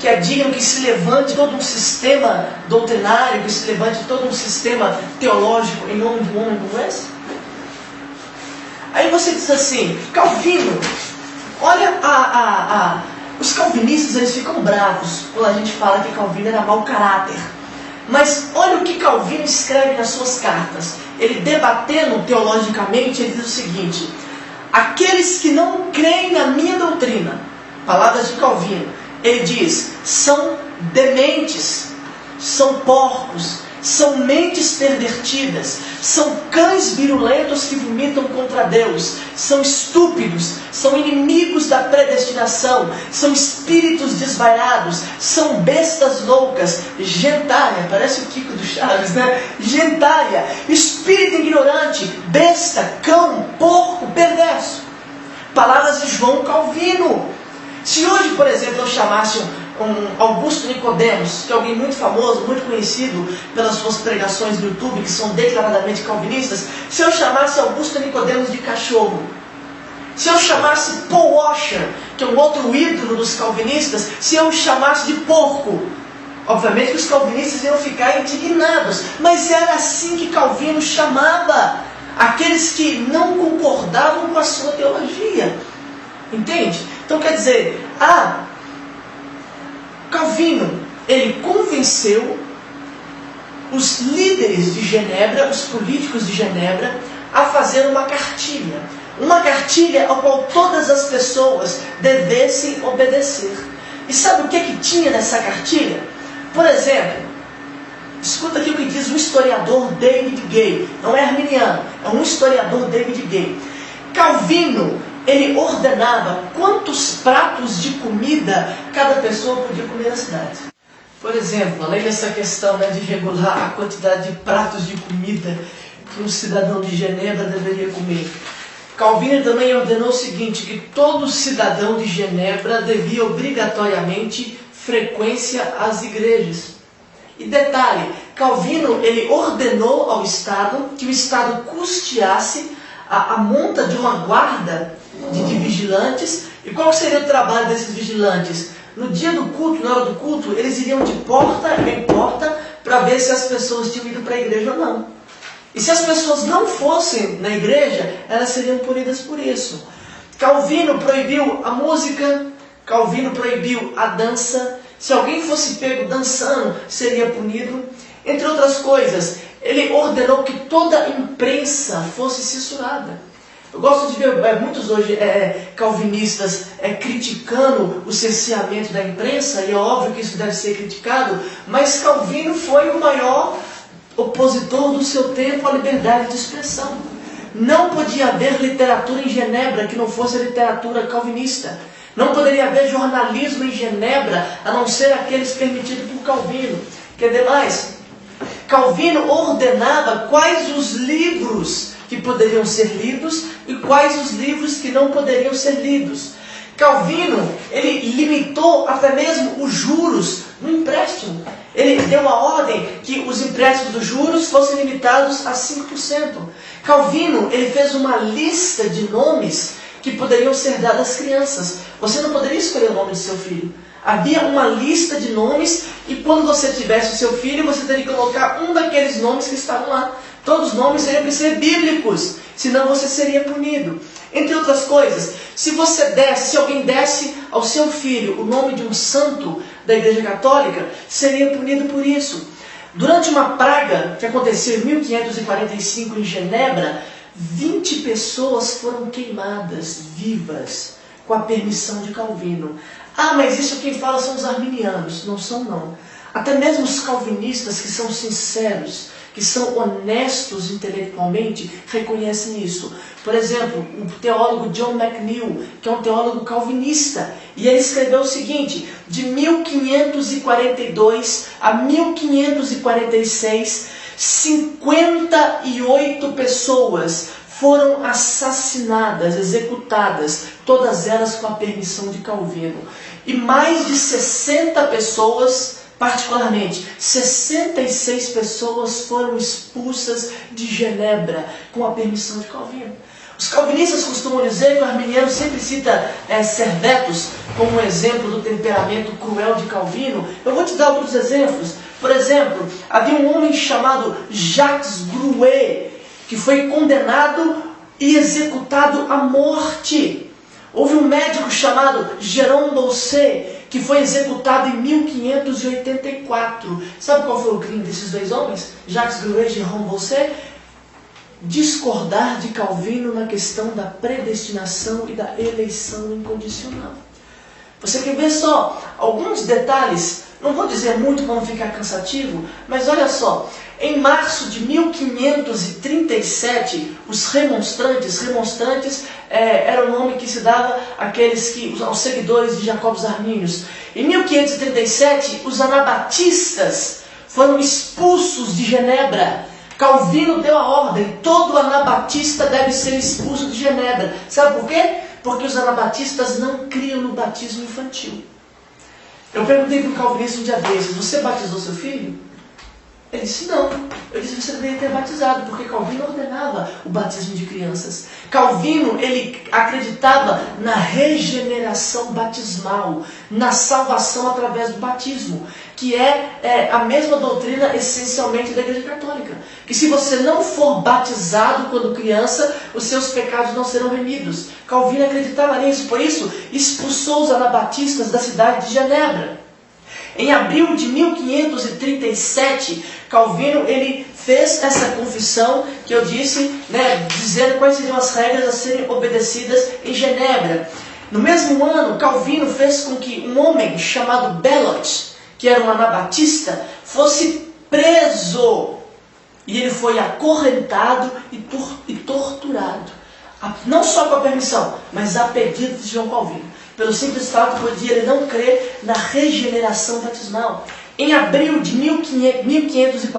que é digno que se levante todo um sistema doutrinário, que se levante todo um sistema teológico em nome de um homem como esse? Aí você diz assim, Calvino, olha os calvinistas, eles ficam bravos quando a gente fala que Calvino era mau caráter. Mas olha o que Calvino escreve nas suas cartas. Ele, debatendo teologicamente, ele diz o seguinte: aqueles que não creem na minha doutrina, palavras de Calvino, ele diz, são dementes, são porcos, são mentes pervertidas, são cães virulentos que vomitam contra Deus, são estúpidos, são inimigos da predestinação, são espíritos desvairados, são bestas loucas, gentalha, parece o Kiko do Chaves, né? Gentalha, espírito ignorante, besta, cão, porco, perverso. Palavras de João Calvino. Se hoje, por exemplo, eu chamasse um Augusto Nicodemos, que é alguém muito famoso, muito conhecido pelas suas pregações no YouTube, que são declaradamente calvinistas, se eu chamasse Augusto Nicodemos de cachorro, se eu chamasse Paul Washer, que é um outro ídolo dos calvinistas, se eu o chamasse de porco, obviamente que os calvinistas iam ficar indignados, mas era assim que Calvino chamava aqueles que não concordavam com a sua teologia. Entende? Então quer dizer, Calvino, ele convenceu os líderes de Genebra, os políticos de Genebra, a fazer uma cartilha. Uma cartilha ao qual todas as pessoas devessem obedecer. E sabe o que tinha nessa cartilha? Por exemplo, escuta aqui o que diz o historiador David Gay. Não é arminiano, é um historiador David Gay. Calvino, ele ordenava quantos pratos de comida cada pessoa podia comer na cidade. Por exemplo, além dessa questão de regular a quantidade de pratos de comida que um cidadão de Genebra deveria comer, Calvino também ordenou o seguinte, que todo cidadão de Genebra devia obrigatoriamente frequência às igrejas. E detalhe, Calvino, ele ordenou ao Estado que o Estado custeasse a monta de uma guarda de vigilantes. E qual seria o trabalho desses vigilantes? No dia do culto, na hora do culto, eles iriam de porta em porta para ver se as pessoas tinham ido para a igreja ou não. E se as pessoas não fossem na igreja, elas seriam punidas por isso. Calvino proibiu a música, Calvino proibiu a dança. Se alguém fosse pego dançando, seria punido. Entre outras coisas, ele ordenou que toda a imprensa fosse censurada. Eu gosto de ver muitos hoje calvinistas criticando o cerceamento da imprensa, e é óbvio que isso deve ser criticado, mas Calvino foi o maior opositor do seu tempo à liberdade de expressão. Não podia haver literatura em Genebra que não fosse a literatura calvinista. Não poderia haver jornalismo em Genebra a não ser aqueles permitidos por Calvino. Quer dizer mais? Calvino ordenava quais os livros que poderiam ser lidos e quais os livros que não poderiam ser lidos. Calvino, ele limitou até mesmo os juros no empréstimo. Ele deu uma ordem que os empréstimos dos juros fossem limitados a 5%. Calvino, ele fez uma lista de nomes que poderiam ser dados às crianças. Você não poderia escolher o nome do seu filho. Havia uma lista de nomes e quando você tivesse o seu filho, você teria que colocar um daqueles nomes que estavam lá. Todos os nomes teriam que ser bíblicos, senão você seria punido. Entre outras coisas, se alguém desse ao seu filho o nome de um santo da Igreja Católica, seria punido por isso. Durante uma praga que aconteceu em 1545 em Genebra, 20 pessoas foram queimadas vivas com a permissão de Calvino. Mas isso quem fala são os arminianos. Não são, não. Até mesmo os calvinistas que são sinceros, que são honestos intelectualmente, reconhecem isso. Por exemplo, o teólogo John McNeill, que é um teólogo calvinista, e ele escreveu o seguinte: de 1542 a 1546, 58 pessoas foram assassinadas, executadas, todas elas com a permissão de Calvino. E mais de 60 pessoas, particularmente 66 pessoas foram expulsas de Genebra com a permissão de Calvino. Os calvinistas costumam dizer que o arminiano sempre cita Servetus como um exemplo do temperamento cruel de Calvino. Eu vou te dar outros exemplos. Por exemplo, havia um homem chamado Jacques Gruet, que foi condenado e executado à morte. Houve um médico chamado Jérôme Bolsset, que foi executado em 1584. Sabe qual foi o crime desses dois homens? Jacques Gruet e Jérôme Bolsset? Discordar de Calvino na questão da predestinação e da eleição incondicional. Você quer ver só alguns detalhes? Não vou dizer muito para não ficar cansativo, mas olha só. Em março de 1537, os remonstrantes era o nome que se dava aos seguidores de Jacobo dos Armínios. Em 1537, os anabatistas foram expulsos de Genebra. Calvino deu a ordem, todo anabatista deve ser expulso de Genebra. Sabe por quê? Porque os anabatistas não criam no batismo infantil. Eu perguntei para o calvinista um dia desses: você batizou seu filho? Ele disse: não. Eu disse: você deveria ter batizado, porque Calvino ordenava o batismo de crianças. Calvino, ele acreditava na regeneração batismal, na salvação através do batismo, que é a mesma doutrina essencialmente da Igreja Católica. Que se você não for batizado quando criança, os seus pecados não serão remidos. Calvino acreditava nisso, por isso expulsou os anabatistas da cidade de Genebra. Em abril de 1537, Calvino ele fez essa confissão que eu disse, dizendo quais seriam as regras a serem obedecidas em Genebra. No mesmo ano, Calvino fez com que um homem chamado Belot, que era um anabatista, fosse preso. E ele foi acorrentado e torturado. Não só com a permissão, mas a pedido de João Calvino. Pelo simples fato de ele não crer na regeneração batismal. Em abril de 1540,